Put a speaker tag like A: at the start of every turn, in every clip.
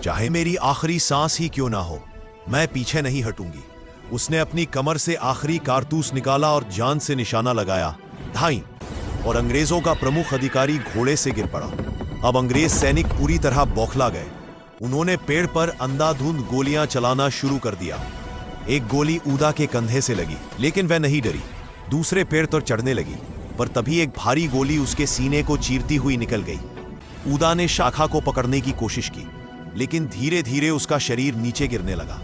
A: चाहे मेरी आखिरी सांस ही क्यों ना हो, मैं पीछे नहीं हटूंगी। उसने अपनी कमर से आखिरी कारतूस निकाला और जान से निशाना लगाया। धाई, और अंग्रेजों का प्रमुख अधिकारी घोड़े से गिर पड़ा। अब अंग्रेज सैनिक पूरी तरह बौखला गए। उन्होंने पेड़ पर अंधाधुंध गोलियां चलाना शुरू कर दिया। एक गोली ऊदा के कंधे से लगी, लेकिन वह नहीं डरी। दूसरे पेड़ पर चढ़ने लगी, पर तभी एक भारी गोली उसके सीने को चीरती हुई निकल गई। ऊदा ने शाखा को पकड़ने की कोशिश की, लेकिन धीरे धीरे उसका शरीर नीचे गिरने लगा।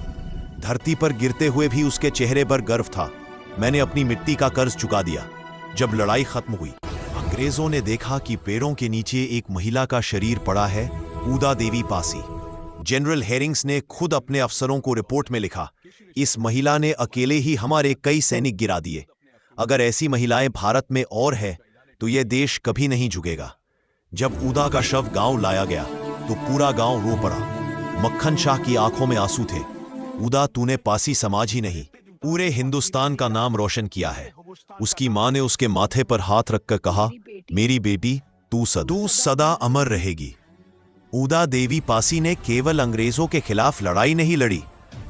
A: धरती पर गिरते हुए भी उसके चेहरे पर गर्व था। मैंने अपनी मिट्टी का कर्ज चुका दिया। जब लड़ाई खत्म हुई, अंग्रेजों ने देखा कि पेड़ों के नीचे एक महिला का शरीर पड़ा है, ऊदा देवी पासी। जनरल हेरिंग्स ने खुद अपने अफसरों को रिपोर्ट में लिखा, इस महिला ने अकेले ही हमारे कई सैनिक गिरा दिए। अगर ऐसी महिलाएं भारत में और है तो यह देश कभी नहीं झुकेगा। जब ऊदा का शव गांव लाया गया तो पूरा गांव रो पड़ा। मक्खन शाह की आंखों में आंसू थे। ऊदा, तूने पासी समाज ही नहीं, पूरे हिंदुस्तान का नाम रोशन किया है। उसकी मां ने उसके माथे पर हाथ रखकर कहा, मेरी बेटी, तू सदा अमर रहेगी। ऊदा देवी पासी ने केवल अंग्रेजों के खिलाफ लड़ाई नहीं लड़ी,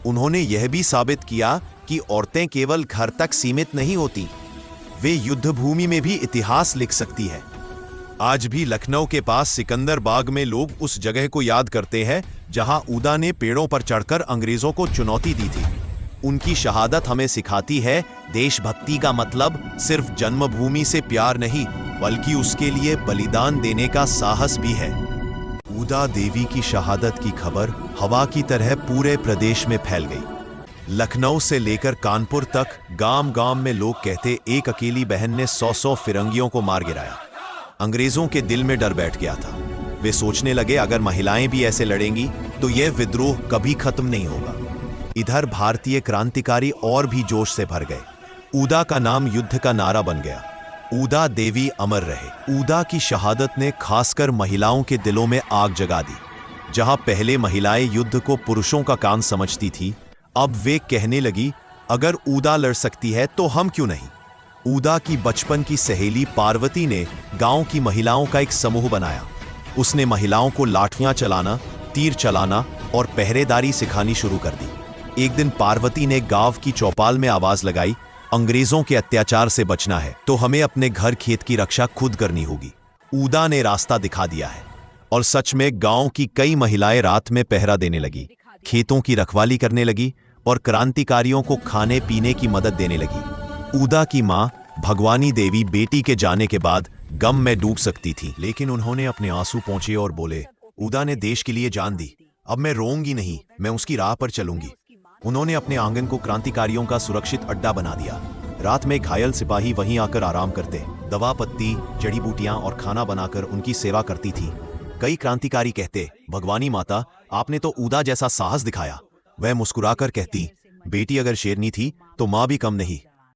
A: उन्होंने यह भी साबित किया कि औरतें केवल घर तक सीमित नहीं होती, वे युद्ध भूमि में भी इतिहास लिख सकती है। आज भी लखनऊ के पास सिकंदर बाग में लोग उस जगह को याद करते हैं जहां ऊदा ने पेड़ों पर चढ़कर अंग्रेजों को चुनौती दी थी। उनकी शहादत हमें सिखाती है, देशभक्ति का मतलब सिर्फ जन्मभूमि से प्यार नहीं, बल्कि उसके लिए बलिदान देने का साहस भी है। ऊदा देवी की शहादत की खबर हवा की तरह पूरे प्रदेश में फैल गई। लखनऊ से लेकर कानपुर तक गांव गांव में लोग कहते, एक अकेली बहन ने 100 फिरंगियों को मार गिराया। अंग्रेजों के दिल में डर बैठ गया था। वे सोचने लगे, अगर महिलाएं भी ऐसे लड़ेंगी तो यह विद्रोह कभी खत्म नहीं होगा। इधर भारतीय क्रांतिकारी और भी जोश से भर गए। ऊदा का नाम युद्ध का नारा बन गया। ऊदा देवी अमर रहे। ऊदा की शहादत ने खासकर महिलाओं के दिलों में आग जगा दी। जहां पहले महिलाएं युद्ध को पुरुषों का काम समझती थी, अब वे कहने लगी, अगर ऊदा लड़ सकती है तो हम क्यों नहीं। ऊदा की बचपन की सहेली पार्वती ने गांव की महिलाओं का एक समूह बनाया। उसने महिलाओं को लाठियां चलाना, तीर चलाना और पहरेदारी सिखानी शुरू कर दी। एक दिन पार्वती ने गांव की चौपाल में आवाज लगाई, अंग्रेजों के अत्याचार से बचना है तो हमें अपने घर खेत की रक्षा खुद करनी होगी। ऊदा ने रास्ता दिखा दिया है, और सच में गांव की कई महिलाएं रात में पहरा देने लगी, खेतों की रखवाली करने लगी और क्रांतिकारियों को खाने पीने की मदद देने लगी। ऊदा की मां भगवानी देवी बेटी के जाने के बाद गम में डूब सकती थी, लेकिन उन्होंने अपने आंसू पोंछे और बोले, ऊदा ने देश के लिए जान दी, अब मैं रोऊंगी नहीं, मैं उसकी राह पर चलूंगी। उन्होंने अपने आंगन को क्रांतिकारियों का सुरक्षित अड्डा बना दिया। रात में घायल सिपाही वहीं आकर आराम करते, दवा पत्ती, जड़ी बूटियां और खाना बनाकर उनकी सेवा करती थी। कई क्रांतिकारी कहते, भगवानी माता, आपने तो ऊदा जैसा साहस दिखाया। वह मुस्कुराकर कहती, बेटी अगर शेरनी थी तो मां भी कम नहीं।